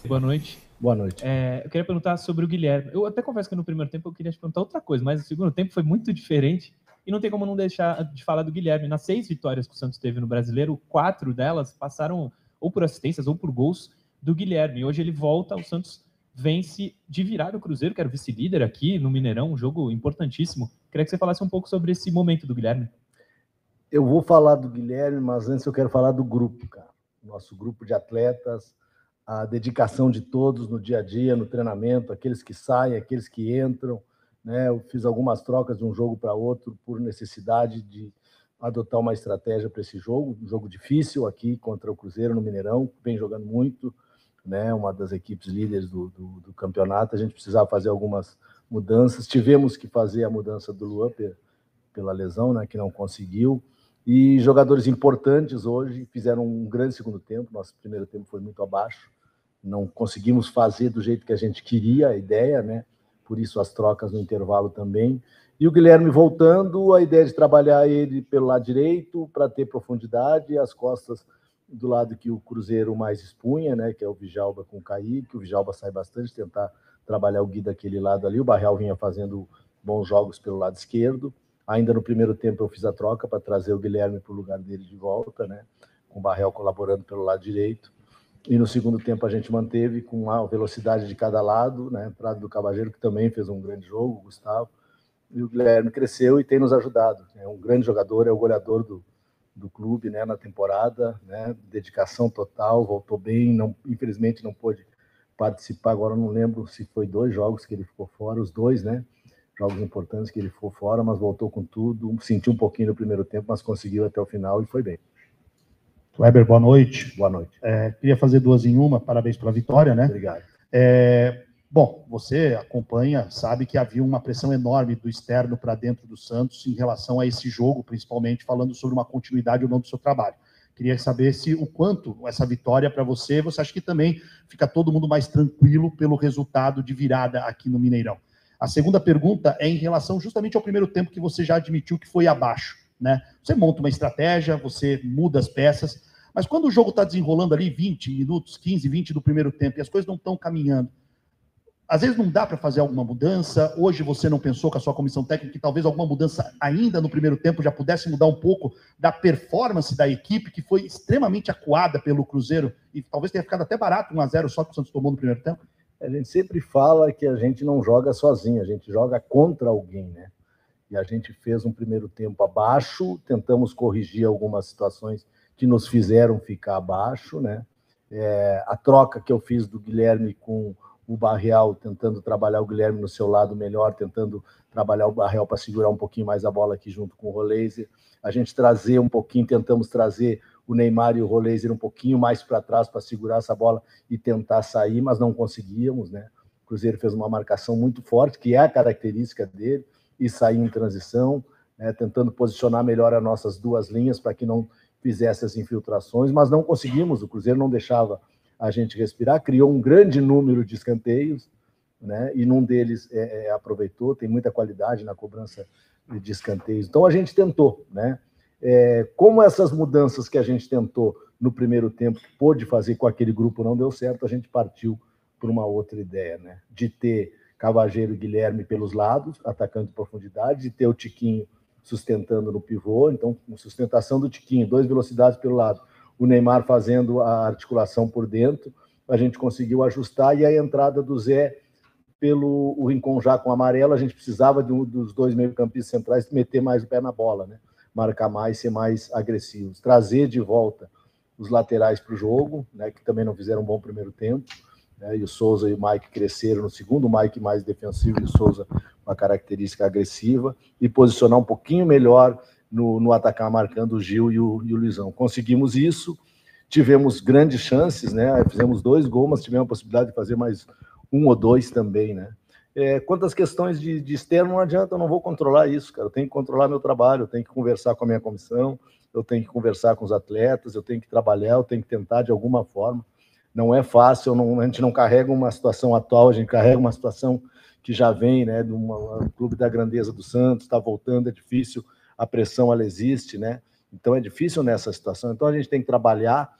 Boa noite. Boa noite. Eu queria perguntar sobre o Guilherme. Eu até confesso que no primeiro tempo eu queria te perguntar outra coisa, mas o segundo tempo foi muito diferente e não tem como não deixar de falar do Guilherme. Nas 6 vitórias que o Santos teve no Brasileiro, 4 delas passaram ou por assistências ou por gols do Guilherme. Hoje ele volta, o Santos vence de virada o Cruzeiro, que era o vice-líder aqui no Mineirão, um jogo importantíssimo. Queria que você falasse um pouco sobre esse momento do Guilherme. Eu vou falar do Guilherme, mas antes eu quero falar do grupo, cara. Nosso grupo de atletas, a dedicação de todos no dia a dia, no treinamento, aqueles que saem, aqueles que entram, né? Eu fiz algumas trocas de um jogo para outro por necessidade de adotar uma estratégia para esse jogo, um jogo difícil aqui contra o Cruzeiro no Mineirão, vem jogando muito, né? Uma das equipes líderes do campeonato. A gente precisava fazer algumas mudanças, tivemos que fazer a mudança do Luan pela lesão, né? Que não conseguiu. E jogadores importantes hoje fizeram um grande segundo tempo. Nosso primeiro tempo foi muito abaixo, não conseguimos fazer do jeito que a gente queria, a ideia, né? Por isso as trocas no intervalo também. E o Guilherme voltando, a ideia de trabalhar ele pelo lado direito para ter profundidade, as costas do lado que o Cruzeiro mais expunha, né? Que é o Djalma com o Kaique. O Djalma sai bastante, tentar trabalhar o Gui daquele lado ali. O Barreal vinha fazendo bons jogos pelo lado esquerdo. Ainda no primeiro tempo eu fiz a troca para trazer o Guilherme para o lugar dele de volta, né? Com o Barreal colaborando pelo lado direito. E no segundo tempo a gente manteve com a velocidade de cada lado, né? Prado do Cavageiro, que também fez um grande jogo, o Gustavo. E o Guilherme cresceu e tem nos ajudado. É um grande jogador, é o goleador do clube, né? Na temporada, né? Dedicação total, voltou bem. Não, infelizmente não pôde participar, agora não lembro se foi 2 jogos que ele ficou fora, os 2, né? Jogos importantes que ele ficou fora, mas voltou com tudo. Sentiu um pouquinho no primeiro tempo, mas conseguiu até o final e foi bem. Kleber, boa noite. Boa noite. Queria fazer 2 em 1, parabéns pela vitória, né? Obrigado. Bom, você acompanha, sabe que havia uma pressão enorme do externo para dentro do Santos em relação a esse jogo, principalmente falando sobre uma continuidade ou não do seu trabalho. Queria saber se o quanto essa vitória para você acha que também fica todo mundo mais tranquilo pelo resultado de virada aqui no Mineirão. A segunda pergunta é em relação justamente ao primeiro tempo que você já admitiu que foi abaixo, né? Você monta uma estratégia, você muda as peças, mas quando o jogo está desenrolando ali 20 minutos, 15, 20 do primeiro tempo e as coisas não estão caminhando, às vezes não dá para fazer alguma mudança. Hoje você não pensou com a sua comissão técnica que talvez alguma mudança ainda no primeiro tempo já pudesse mudar um pouco da performance da equipe, que foi extremamente acuada pelo Cruzeiro e talvez tenha ficado até barato 1-0 só que o Santos tomou no primeiro tempo? A gente sempre fala que a gente não joga sozinho, a gente joga contra alguém, né? E a gente fez um primeiro tempo abaixo, tentamos corrigir algumas situações que nos fizeram ficar abaixo, né? A troca que eu fiz do Guilherme com o Barreal, tentando trabalhar o Guilherme no seu lado melhor, tentando trabalhar o Barreal para segurar um pouquinho mais a bola aqui junto com o Roleiser. A gente trazer um pouquinho, tentamos trazer o Neymar e o Roleiser um pouquinho mais para trás para segurar essa bola e tentar sair, mas não conseguíamos, né? O Cruzeiro fez uma marcação muito forte, que é a característica dele, e sair em transição, né? Tentando posicionar melhor as nossas 2 linhas para que não fizesse as infiltrações, mas não conseguimos. O Cruzeiro não deixava a gente respirar, criou um grande número de escanteios, né? E num deles aproveitou, tem muita qualidade na cobrança de escanteios. Então a gente tentou, né? Como essas mudanças que a gente tentou no primeiro tempo pôde fazer com aquele grupo não deu certo, a gente partiu por uma outra ideia, né? De ter Cavageiro e Guilherme pelos lados, atacando de profundidade, de ter o Tiquinho sustentando no pivô, então com sustentação do Tiquinho, 2 velocidades pelo lado, o Neymar fazendo a articulação por dentro, a gente conseguiu ajustar, e a entrada do Zé pelo o Rincon já com amarelo, a gente precisava dos 2 meio-campistas centrais meter mais o pé na bola, né? Marcar mais, ser mais agressivos, trazer de volta os laterais para o jogo, né? Que também não fizeram um bom primeiro tempo, né? E o Souza e o Mike cresceram no segundo, o Mike mais defensivo e o Souza uma característica agressiva, e posicionar um pouquinho melhor no atacar, marcando o Gil e o Luizão. Conseguimos isso, tivemos grandes chances, né? Fizemos 2 gols, mas tivemos a possibilidade de fazer mais 1 ou 2 também, né? Quanto às questões de externo, não adianta, eu não vou controlar isso, cara. Eu tenho que controlar meu trabalho, eu tenho que conversar com a minha comissão, eu tenho que conversar com os atletas, eu tenho que trabalhar, eu tenho que tentar de alguma forma. Não é fácil, a gente não carrega uma situação atual, a gente carrega uma situação que já vem, né, de um clube da grandeza do Santos, está voltando, é difícil, a pressão ela existe, né? Então é difícil nessa situação. Então a gente tem que trabalhar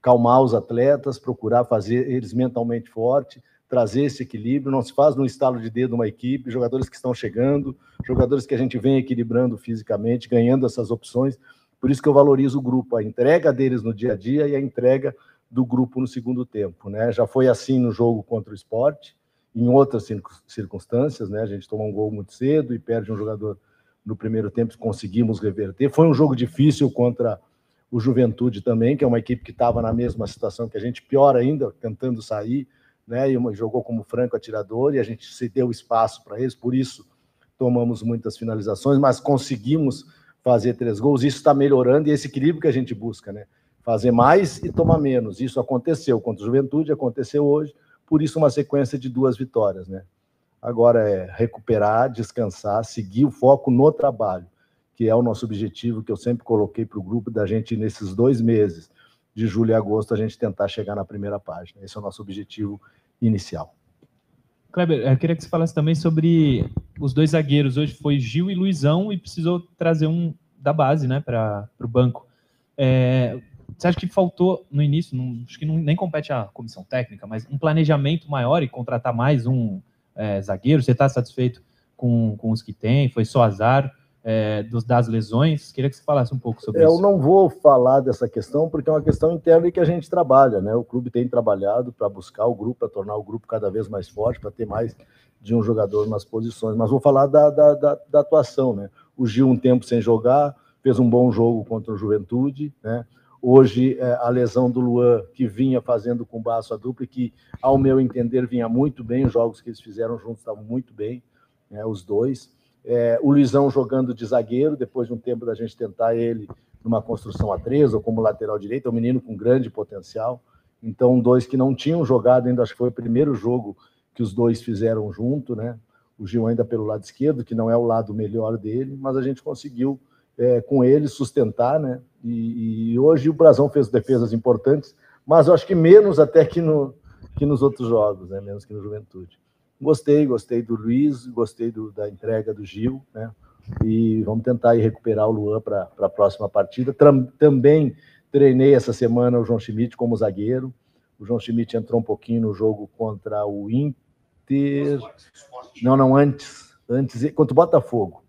calmar os atletas, procurar fazer eles mentalmente fortes, trazer esse equilíbrio. Não se faz no estalo de dedo uma equipe, jogadores que estão chegando, jogadores que a gente vem equilibrando fisicamente, ganhando essas opções. Por isso que eu valorizo o grupo, a entrega deles no dia a dia e a entrega do grupo no segundo tempo, né? Já foi assim no jogo contra o Sport, em outras circunstâncias, né? A gente toma um gol muito cedo e perde um jogador no primeiro tempo, conseguimos reverter. Foi um jogo difícil contra o Juventude também, que é uma equipe que estava na mesma situação que a gente, pior ainda, tentando sair, né? E jogou como franco atirador e a gente cedeu espaço para eles, por isso tomamos muitas finalizações, mas conseguimos fazer 3 gols. Isso está melhorando e esse equilíbrio que a gente busca, né? Fazer mais e tomar menos. Isso aconteceu contra o Juventude, aconteceu hoje, por isso uma sequência de 2 vitórias, né? Agora é recuperar, descansar, seguir o foco no trabalho, que é o nosso objetivo, que eu sempre coloquei para o grupo, da gente, nesses 2 meses, de julho e agosto, a gente tentar chegar na primeira página. Esse é o nosso objetivo inicial. Kleber, eu queria que você falasse também sobre os 2 zagueiros. Hoje foi Gil e Luizão e precisou trazer um da base, né, para o banco. Você acha que faltou no início, acho que nem compete à comissão técnica, mas um planejamento maior e contratar mais um zagueiro? Você está satisfeito com os que tem? Foi só azar das lesões? Queria que você falasse um pouco sobre isso. Eu não vou falar dessa questão, porque é uma questão interna e que a gente trabalha, né? O clube tem trabalhado para buscar o grupo, para tornar o grupo cada vez mais forte, para ter mais de um jogador nas posições. Mas vou falar da atuação, né? O Gil, um tempo sem jogar, fez um bom jogo contra o Juventude, né? Hoje, a lesão do Luan, que vinha fazendo com o Basso a dupla, e que, ao meu entender, vinha muito bem, os jogos que eles fizeram juntos estavam muito bem, né, os 2. O Luizão jogando de zagueiro, depois de um tempo da gente tentar ele numa construção a 3 ou como lateral direito, é um menino com grande potencial. Então, 2 que não tinham jogado ainda, acho que foi o primeiro jogo que os 2 fizeram junto, né? O Gil ainda pelo lado esquerdo, que não é o lado melhor dele, mas a gente conseguiu com ele sustentar, né? E hoje o Brasão fez defesas importantes, mas eu acho que menos até que nos outros jogos, né? Menos que no Juventude. Gostei do Luiz, gostei da entrega do Gil, né? E vamos tentar aí recuperar o Luan para a próxima partida. Também treinei essa semana o João Schmidt como zagueiro. O João Schmidt entrou um pouquinho no jogo contra o Inter. Antes contra o Botafogo.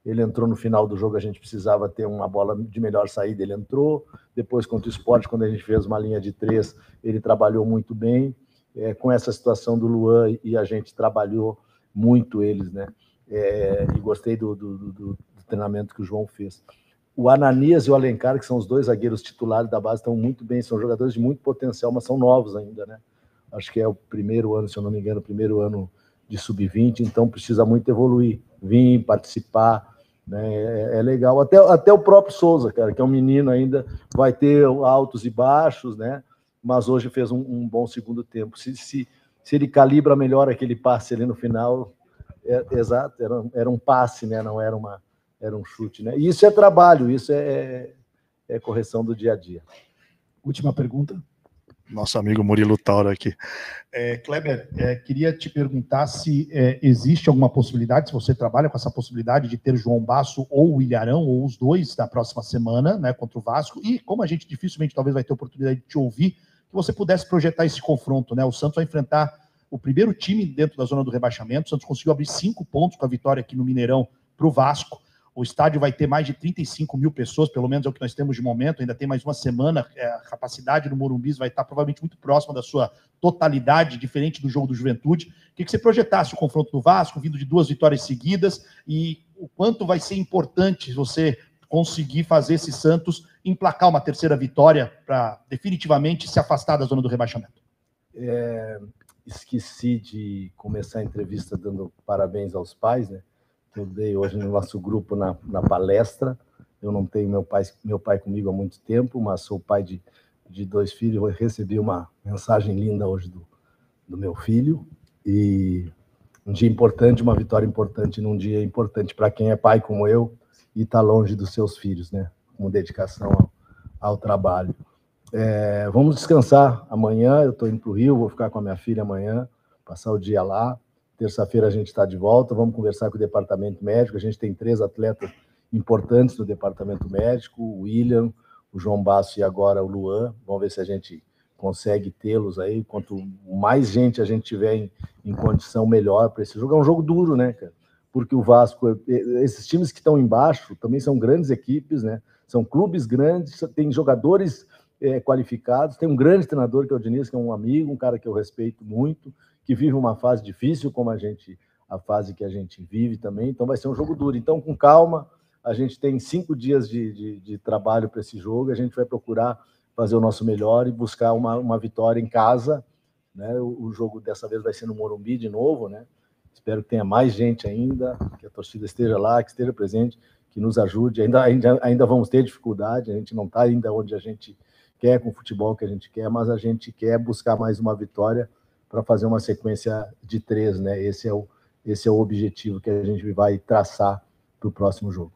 Ele entrou no final do jogo, a gente precisava ter uma bola de melhor saída, ele entrou. Depois, contra o Sport, quando a gente fez uma linha de 3, ele trabalhou muito bem. Com essa situação do Luan, e a gente trabalhou muito eles, né? E gostei do treinamento que o João fez. O Ananias e o Alencar, que são os 2 zagueiros titulares da base, estão muito bem, são jogadores de muito potencial, mas são novos ainda, né? Acho que é o primeiro ano, se eu não me engano, o primeiro ano de sub-20, então precisa muito evoluir, vir, participar, né? É legal. Até o próprio Souza, cara, que é um menino ainda, vai ter altos e baixos, né? Mas hoje fez um bom segundo tempo. Se ele calibra melhor aquele passe ali no final, exato, era um passe, né? Não era um chute, né? E isso é trabalho, isso é correção do dia a dia. Última pergunta. Nosso amigo Murilo Tauro aqui. Kleber, queria te perguntar se existe alguma possibilidade, se você trabalha com essa possibilidade de ter João Basso ou o Ilharão, ou os 2 na próxima semana, né, contra o Vasco, e como a gente dificilmente talvez vai ter oportunidade de te ouvir, que você pudesse projetar esse confronto, né? O Santos vai enfrentar o primeiro time dentro da zona do rebaixamento. O Santos conseguiu abrir 5 pontos com a vitória aqui no Mineirão para o Vasco. O estádio vai ter mais de 35 mil pessoas, pelo menos é o que nós temos de momento. Ainda tem mais uma semana. A capacidade do Morumbi vai estar provavelmente muito próxima da sua totalidade, diferente do jogo do Juventude. Queria que você projetasse o confronto do Vasco, vindo de 2 vitórias seguidas, e o quanto vai ser importante você conseguir fazer esse Santos emplacar uma 3ª vitória para definitivamente se afastar da zona do rebaixamento. Esqueci de começar a entrevista dando parabéns aos pais, né? Que eu dei hoje no nosso grupo na palestra. Eu não tenho meu pai comigo há muito tempo, mas sou pai de 2 filhos. Eu recebi uma mensagem linda hoje do meu filho. E um dia importante, uma vitória importante num dia importante para quem é pai como eu e está longe dos seus filhos, né? Com dedicação ao trabalho. Vamos descansar amanhã. Eu estou indo para o Rio, vou ficar com a minha filha amanhã, passar o dia lá. Terça-feira a gente está de volta, vamos conversar com o departamento médico. A gente tem 3 atletas importantes no departamento médico: o William, o João Basso e agora o Luan. Vamos ver se a gente consegue tê-los aí. Quanto mais gente a gente tiver em condição, melhor para esse jogo. É um jogo duro, né, cara? Porque o Vasco, esses times que estão embaixo também são grandes equipes, né? São clubes grandes, tem jogadores qualificados, tem um grande treinador que é o Diniz, que é um amigo, um cara que eu respeito muito, que vive uma fase difícil como a fase que a gente vive também, então vai ser um jogo duro. Então, com calma, a gente tem 5 dias de trabalho para esse jogo, a gente vai procurar fazer o nosso melhor e buscar uma vitória em casa, né? O jogo dessa vez vai ser no Morumbi de novo, né? Espero que tenha mais gente ainda, que a torcida esteja lá, que esteja presente, que nos ajude. Ainda vamos ter dificuldade, a gente não está ainda onde a gente quer, com o futebol que a gente quer, mas a gente quer buscar mais uma vitória para fazer uma sequência de 3, né? Esse é o objetivo que a gente vai traçar para o próximo jogo.